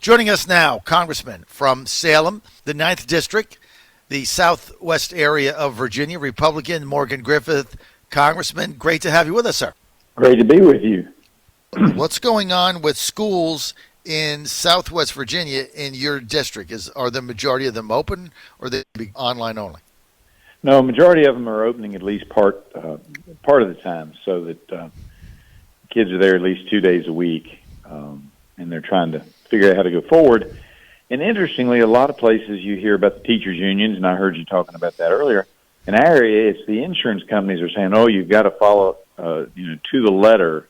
Joining us now, Congressman from Salem, the 9th District, the southwest area of Virginia, Republican Morgan Griffith. Congressman, great to have you with us, sir. Great to be with you. What's going on with schools in southwest Virginia in your district? Are the majority of them open, or they be online only? No, majority of them are opening at least part of the time, so that kids are there at least 2 days a week, and they're trying to figure out how to go forward. And interestingly, a lot of places you hear about the teachers' unions, and I heard you talking about that earlier. In our area, it's the insurance companies are saying, "Oh, you've got to follow, to the letter,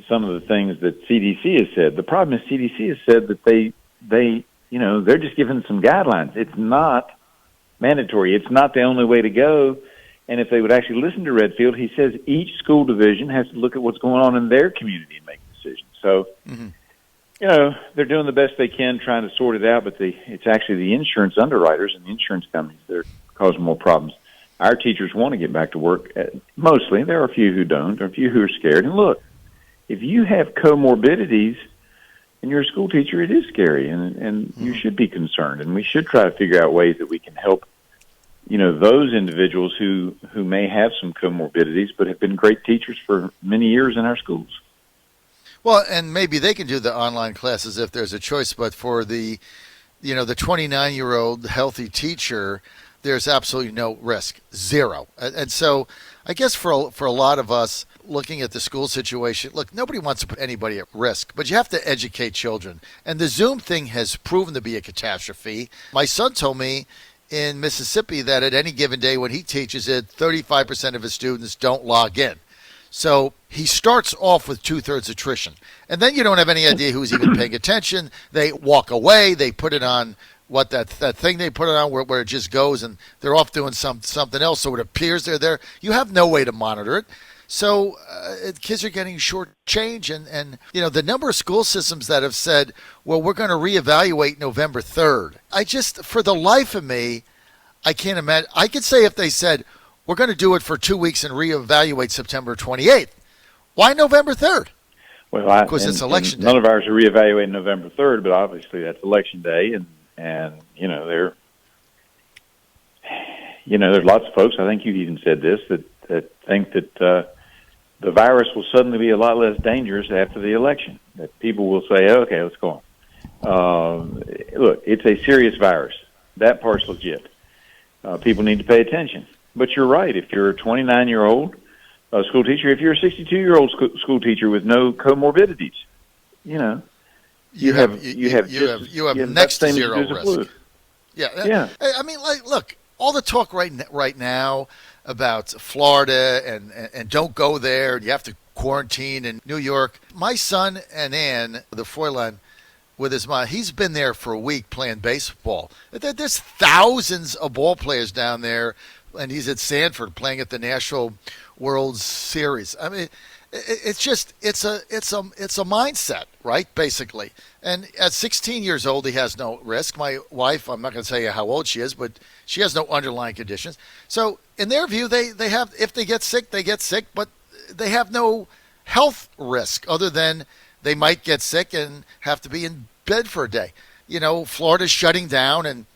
some of the things that CDC has said." The problem is CDC has said that they're just giving some guidelines. It's not mandatory. It's not the only way to go. And if they would actually listen to Redfield, he says each school division has to look at what's going on in their community and make decisions. So, they're doing the best they can trying to sort it out, but it's actually the insurance underwriters and the insurance companies that are causing more problems. Our teachers want to get back to work. Mostly. There are a few who don't, or a few who are scared. And look, if you have comorbidities and you're a school teacher, it is scary, and you should be concerned. And we should try to figure out ways that we can help, those individuals who may have some comorbidities but have been great teachers for many years in our schools. Well, and maybe they can do the online classes if there's a choice, but for the 29-year-old healthy teacher, there's absolutely no risk, zero. And so I guess for a lot of us looking at the school situation, look, nobody wants to put anybody at risk, but you have to educate children. And the Zoom thing has proven to be a catastrophe. My son told me in Mississippi that at any given day when he teaches it, 35% of his students don't log in. So he starts off with 2/3 attrition. And then you don't have any idea who's even paying attention. They walk away. They put it on that thing they put it on where it just goes, and they're off doing something else, so it appears they're there. You have no way to monitor it. So kids are getting shortchanged, and the number of school systems that have said, well, we're going to reevaluate November 3rd. For the life of me, I can't imagine. I could say if they said, we're going to do it for 2 weeks and reevaluate September 28th. Why November 3rd? Well, because it's election day. None of ours are reevaluating November 3rd, but obviously that's election day, and there's lots of folks, I think you even said this, that think that the virus will suddenly be a lot less dangerous after the election, that people will say, okay, let's go on. Look, it's a serious virus. That part's legit. People need to pay attention. But you're right. If you're a 29-year-old school teacher, if you're a 62-year-old school teacher with no comorbidities, you have next to zero risk. Yeah. I mean, look, all the talk right now about Florida and don't go there, and you have to quarantine in New York. My son and Ann, the Froylan, with his mom, he's been there for a week playing baseball. There's thousands of ball players down there, and he's at Sanford playing at the National World Series. I mean, it's a mindset, right? Basically. And at 16 years old, he has no risk. My wife, I'm not going to tell you how old she is, but she has no underlying conditions. So in their view, they have, if they get sick, but they have no health risk other than they might get sick and have to be in bed for a day. Florida's shutting down, and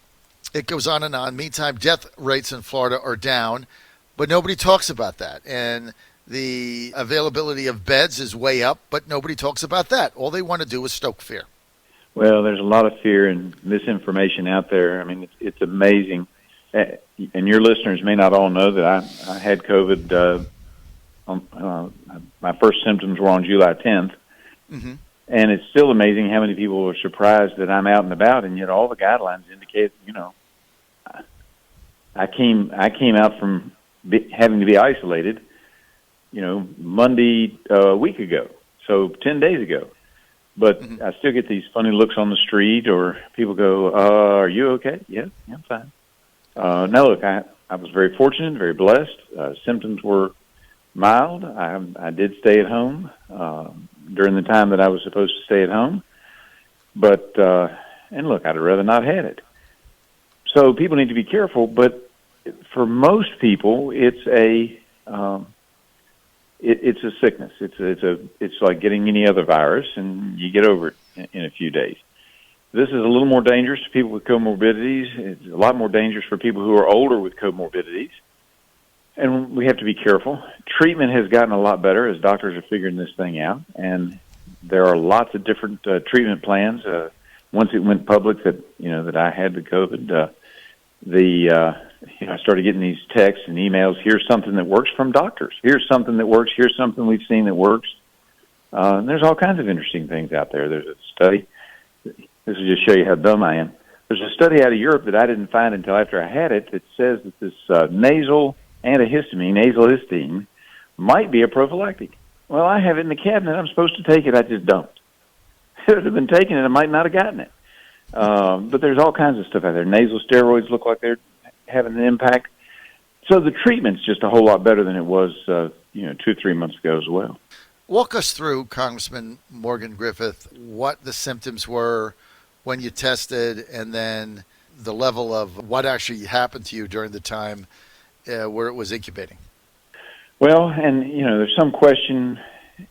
it goes on and on. Meantime, death rates in Florida are down, but nobody talks about that. And the availability of beds is way up, but nobody talks about that. All they want to do is stoke fear. Well, there's a lot of fear and misinformation out there. I mean, it's amazing. And your listeners may not all know that I had COVID. My first symptoms were on July 10th. Mm-hmm. And it's still amazing how many people are surprised that I'm out and about, and yet all the guidelines indicate, I came out from having to be isolated, Monday a week ago, so 10 days ago. But I still get these funny looks on the street, or people go, are you okay? Yeah, I'm fine. Now, look, I was very fortunate, very blessed. Symptoms were mild. I did stay at home during the time that I was supposed to stay at home. But, and look, I'd rather not had it. So people need to be careful, but for most people, it's a sickness. It's like getting any other virus, and you get over it in a few days. This is a little more dangerous to people with comorbidities. It's a lot more dangerous for people who are older with comorbidities. And we have to be careful. Treatment has gotten a lot better as doctors are figuring this thing out. And there are lots of different treatment plans. Once it went public that I had the COVID, I started getting these texts and emails. Here's something that works from doctors. Here's something that works. Here's something we've seen that works. And there's all kinds of interesting things out there. There's a study. This will just show you how dumb I am. There's a study out of Europe that I didn't find until after I had it that says that this nasal histamine, might be a prophylactic. Well, I have it in the cabinet. I'm supposed to take it. I just don't. If I'd have been taking it, I might not have gotten it. But there's all kinds of stuff out there. Nasal steroids look like they're having an impact. So the treatment's just a whole lot better than it was, 2-3 months ago as well. Walk us through, Congressman Morgan Griffith, what the symptoms were when you tested, and then the level of what actually happened to you during the time where it was incubating. Well, and, there's some question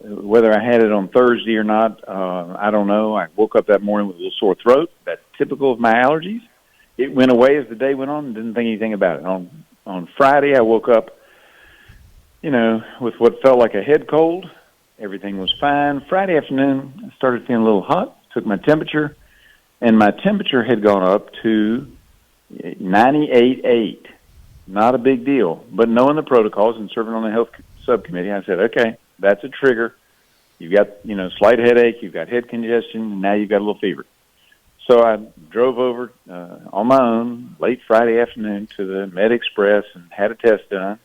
whether I had it on Thursday or not. I don't know. I woke up that morning with a little sore throat. That's typical of my allergies. It went away as the day went on and didn't think anything about it. On Friday, I woke up, with what felt like a head cold. Everything was fine. Friday afternoon, I started feeling a little hot, took my temperature, and my temperature had gone up to 98.8. Not a big deal. But knowing the protocols and serving on the health subcommittee, I said, okay, that's a trigger. You've got, slight headache, you've got head congestion, and now you've got a little fever. So I drove over on my own late Friday afternoon to the Med Express and had a test done.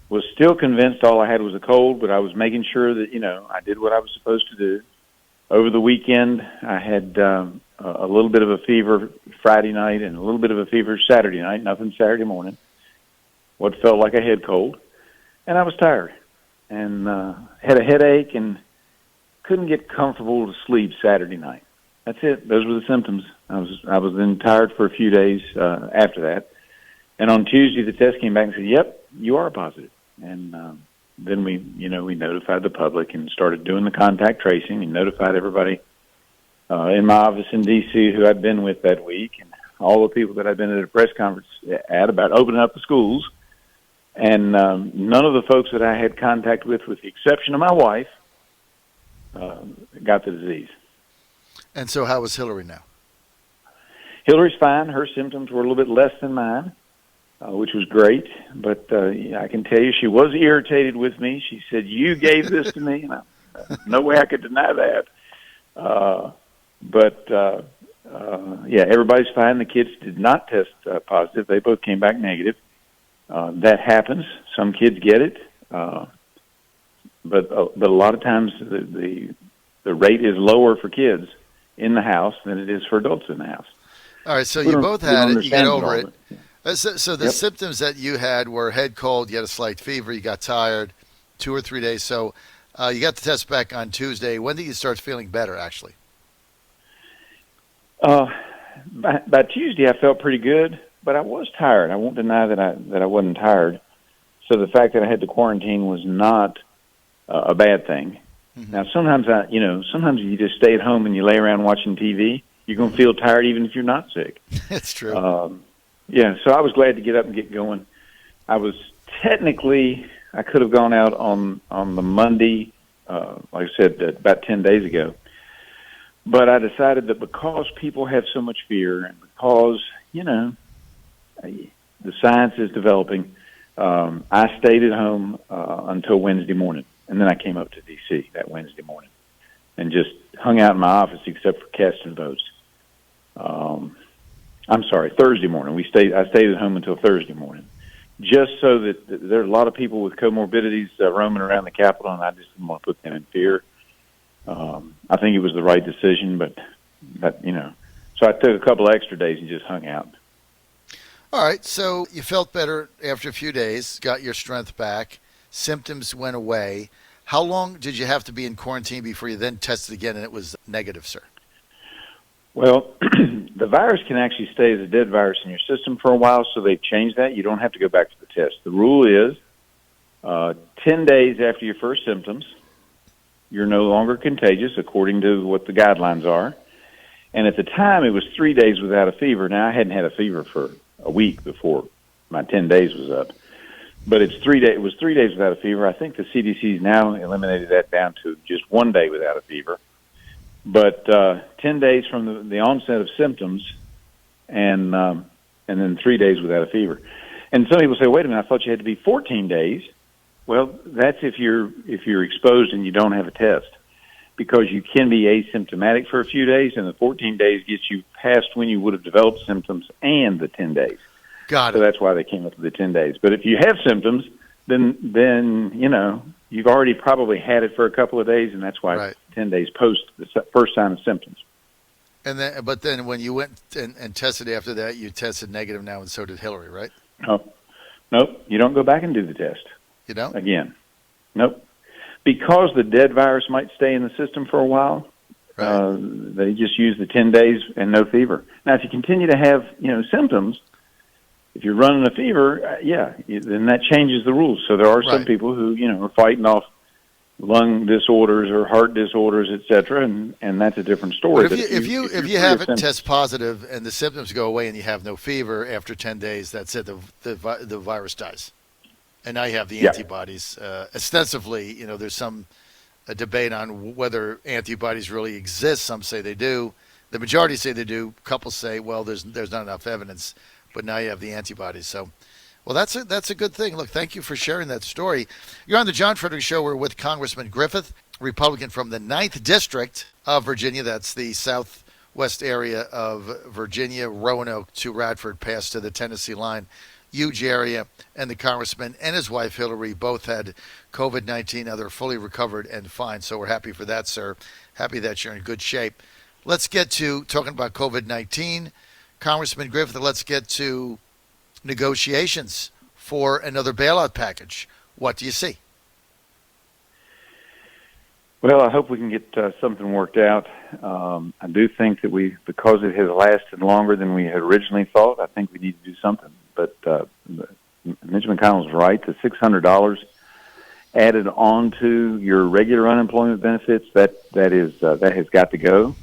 Was still convinced all I had was a cold, but I was making sure that, I did what I was supposed to do. Over the weekend, I had a little bit of a fever Friday night and a little bit of a fever Saturday night, nothing Saturday morning. What felt like a head cold. And I was tired and had a headache and couldn't get comfortable to sleep Saturday night. That's it. Those were the symptoms. I was then tired for a few days after that. And on Tuesday, the test came back and said, yep, you are positive. And then we notified the public and started doing the contact tracing and notified everybody in my office in D.C. who I'd been with that week and all the people that I'd been at a press conference at about opening up the schools. And none of the folks that I had contact with the exception of my wife, got the disease. And so how is Hillary now? Hillary's fine. Her symptoms were a little bit less than mine. Which was great, but I can tell you she was irritated with me. She said, you gave this to me. And no way I could deny that. Everybody's fine. The kids did not test positive. They both came back negative. That happens. Some kids get it. But a lot of times the rate is lower for kids in the house than it is for adults in the house. All right, so you both had it. You got over it. Yeah. So the symptoms that you had were head cold, you had a slight fever, you got tired, 2 or 3 days. So you got the test back on Tuesday. When did you start feeling better, actually? By Tuesday, I felt pretty good, but I was tired. I won't deny that I wasn't tired. So the fact that I had to quarantine was not a bad thing. Mm-hmm. Now, sometimes you just stay at home and you lay around watching TV. You're going to feel tired even if you're not sick. That's true. So I was glad to get up and get going. I could have gone out on the Monday, like I said, about 10 days ago. But I decided that because people have so much fear and because, the science is developing, I stayed at home until Wednesday morning. And then I came up to D.C. that Wednesday morning and just hung out in my office except for casting votes. Thursday morning. I stayed at home until Thursday morning, just so that there are a lot of people with comorbidities roaming around the Capitol, and I just didn't want to put them in fear. I think it was the right decision, but so I took a couple of extra days and just hung out. All right, so you felt better after a few days, got your strength back, symptoms went away. How long did you have to be in quarantine before you then tested again and it was negative, sir? Well, the virus can actually stay as a dead virus in your system for a while, so they've changed that. You don't have to go back to the test. The rule is 10 days after your first symptoms, you're no longer contagious, according to what the guidelines are. And at the time, it was 3 days without a fever. Now, I hadn't had a fever for a week before my 10 days was up. But it's 3 days. It was 3 days without a fever. I think the CDC's now eliminated that down to just 1 day without a fever. But 10 days from the onset of symptoms, and then 3 days without a fever. And some people say, "Wait a minute! I thought you had to be 14 days." Well, that's if you're exposed and you don't have a test, because you can be asymptomatic for a few days, and the 14 days gets you past when you would have developed symptoms and the 10 days. Got it. So that's why they came up with the 10 days. But if you have symptoms, then you've already probably had it for a couple of days, and that's why it's 10 days post the first sign of symptoms. But then when you went and tested after that, you tested negative now, and so did Hillary, right? Nope. You don't go back and do the test. You don't? Again. Nope. Because the dead virus might stay in the system for a while, they just use the 10 days and no fever. Now, if you continue to have symptoms, if you're running a fever, then that changes the rules. So there are some people who are fighting off lung disorders or heart disorders, etc., and that's a different story. But if you haven't test positive and the symptoms go away and you have no fever after 10 days, that's it. The virus dies, and now you have the antibodies. Ostensibly, there's some debate on whether antibodies really exist. Some say they do. The majority say they do. Couples say, well, there's not enough evidence, but now you have the antibodies. So. Well, that's a good thing. Look, thank you for sharing that story. You're on the John Fredericks Show. We're with Congressman Griffith, Republican from the 9th District of Virginia. That's the southwest area of Virginia, Roanoke to Radford, past to the Tennessee line. Huge area. And the congressman and his wife, Hillary, both had COVID-19. Now they're fully recovered and fine. So we're happy for that, sir. Happy that you're in good shape. Let's get to talking about COVID-19. Congressman Griffith, let's get to negotiations for another bailout package. What do you see? Well, I hope we can get something worked out. I do think that because it has lasted longer than we had originally thought, I think we need to do something. But Mitch McConnell's right. The $600 added on to your regular unemployment benefits, that has got to go.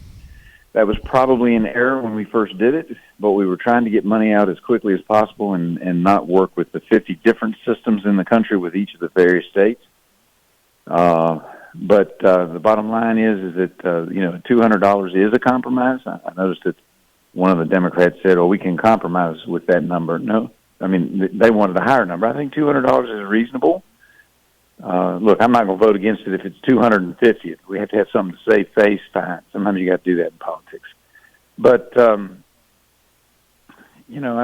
That was probably an error when we first did it, but we were trying to get money out as quickly as possible and not work with the 50 different systems in the country with each of the various states. But the bottom line is that $200 is a compromise. I noticed that one of the Democrats said, "Oh, we can compromise with that number." No, I mean they wanted a higher number. I think $200 is reasonable. Look, I'm not going to vote against it if it's $250. We have to have something to save face. Fine. Sometimes you got to do that in politics. But I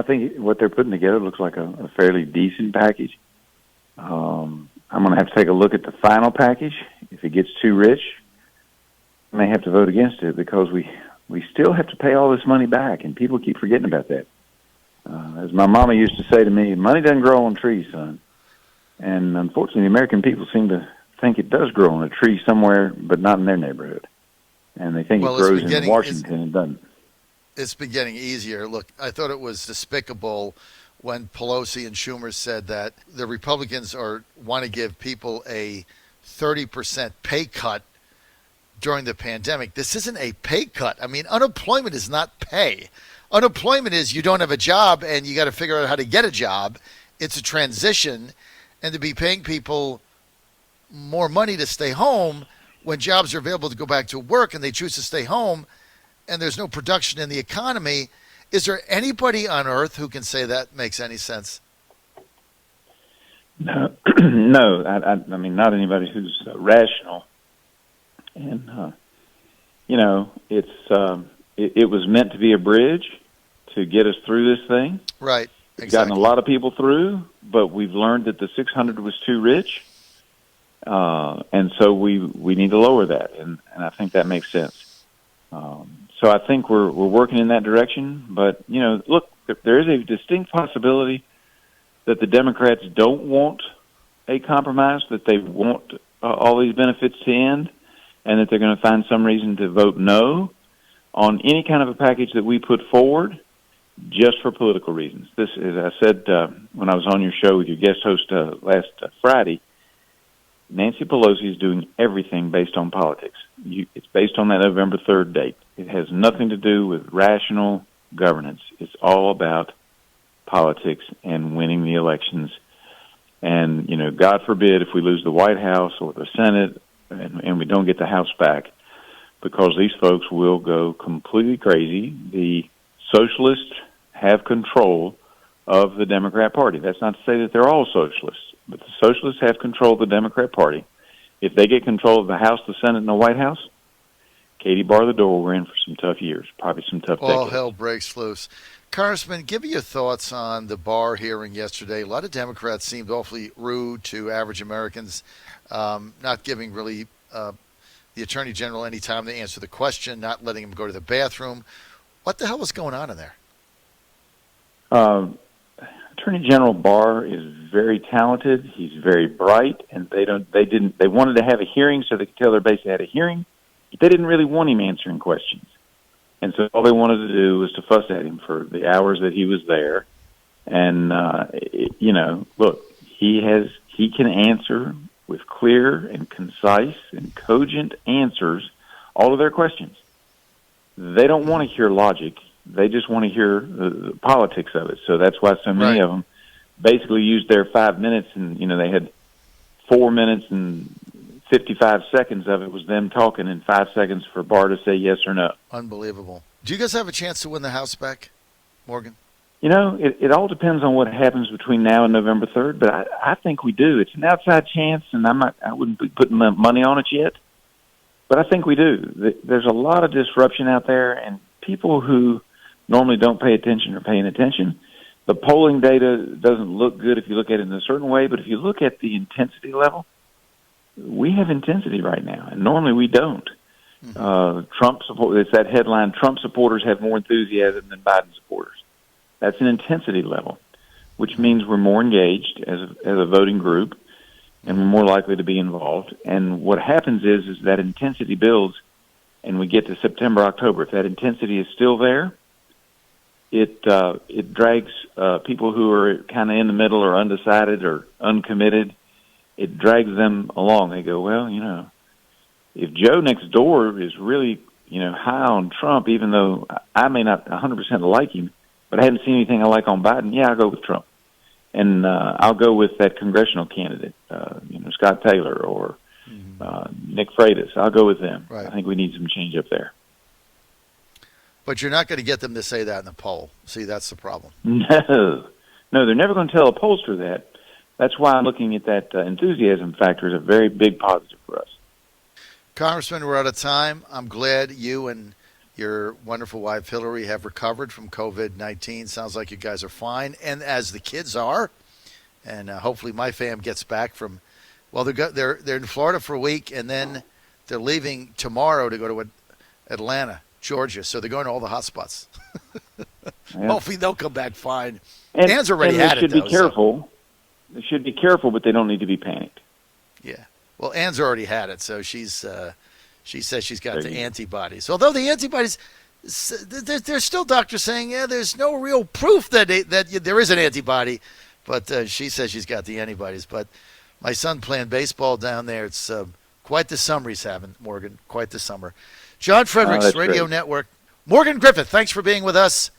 think what they're putting together looks like a fairly decent package. I'm going to have to take a look at the final package. If it gets too rich, I may have to vote against it because we still have to pay all this money back, and people keep forgetting about that. As my mama used to say to me, money doesn't grow on trees, son. And unfortunately, the American people seem to think it does grow on a tree somewhere, but not in their neighborhood. And they think it grows in Washington, and it doesn't. It's been getting easier. Look, I thought it was despicable when Pelosi and Schumer said that the Republicans want to give people a 30% pay cut during the pandemic. This isn't a pay cut. I mean, unemployment is not pay. Unemployment is you don't have a job and you got to figure out how to get a job. It's a transition. And to be paying people more money to stay home when jobs are available to go back to work and they choose to stay home and there's no production in the economy. Is there anybody on earth who can say that makes any sense? No, I mean, not anybody who's rational. And, it was meant to be a bridge to get us through this thing. Right. We've gotten a lot of people through, but we've learned that the 600 was too rich, and so we need to lower that, and I think that makes sense. So I think we're working in that direction. But look, there is a distinct possibility that the Democrats don't want a compromise, that they want all these benefits to end, and that they're going to find some reason to vote no on any kind of a package that we put forward, just for political reasons. This, as I said when I was on your show with your guest host last Friday, Nancy Pelosi is doing everything based on politics. It's based on that November 3rd date. It has nothing to do with rational governance. It's all about politics and winning the elections. And, God forbid if we lose the White House or the Senate and we don't get the House back, because these folks will go completely crazy. The socialists have control of the Democrat Party. That's not to say that they're all socialists, but the socialists have control of the Democrat Party. If they get control of the House, the Senate, and the White House, Katie, bar the door, we're in for some tough years, probably some tough decades. All hell breaks loose. Congressman, give me your thoughts on the Barr hearing yesterday. A lot of Democrats seemed awfully rude to average Americans, not giving really the Attorney General any time to answer the question, not letting him go to the bathroom. What the hell was going on in there? Attorney General Barr is very talented. He's very bright, and they wanted to have a hearing so they could tell their base they had a hearing. They didn't really want him answering questions. And so all they wanted to do was to fuss at him for the hours that he was there. And, look, he can answer with clear and concise and cogent answers all of their questions. They don't want to hear logic. They just want to hear the politics of it. So that's why so many of them basically used their 5 minutes, and, they had 4 minutes and 55 seconds of it was them talking, and 5 seconds for Barr to say yes or no. Unbelievable. Do you guys have a chance to win the House back, Morgan? It all depends on what happens between now and November 3rd, but I think we do. It's an outside chance, and I wouldn't be putting money on it yet, but I think we do. There's a lot of disruption out there, and people who normally don't pay attention are paying attention. The polling data doesn't look good if you look at it in a certain way, but if you look at the intensity level, we have intensity right now, and normally we don't. Trump support. It's that headline: Trump supporters have more enthusiasm than Biden supporters. That's an intensity level, which means we're more engaged as a voting group, and we're more likely to be involved. And what happens is that intensity builds, and we get to September, October. If that intensity is still there, it drags people who are kind of in the middle or undecided or uncommitted. It drags them along. They go, well, if Joe next door is really, high on Trump, even though I may not 100% like him, but I haven't seen anything I like on Biden, yeah, I'll go with Trump. And I'll go with that congressional candidate, Scott Taylor or Nick Freitas. I'll go with them. Right. I think we need some change up there. But you're not going to get them to say that in the poll. See, that's the problem. No, they're never going to tell a pollster that. That's why I'm looking at that enthusiasm factor as a very big positive for us. Congressman, we're out of time. I'm glad you and your wonderful wife, Hillary, have recovered from COVID-19. Sounds like you guys are fine, and as the kids are. And hopefully my fam gets back from, they're in Florida for a week, and then they're leaving tomorrow to go to Atlanta, Georgia. So they're going to all the hot spots. Yeah. Hopefully they'll come back fine. Ann's already had it, though. They should be careful. They should be careful, but they don't need to be panicked. Yeah. Well, Ann's already had it, so she says she's got the antibodies. Although the antibodies, there's still doctors saying, there's no real proof that there is an antibody, but she says she's got the antibodies. But my son playing baseball down there, it's quite the summer he's having, Morgan, quite the summer. John Fredericks Radio Network. Morgan Griffith, thanks for being with us.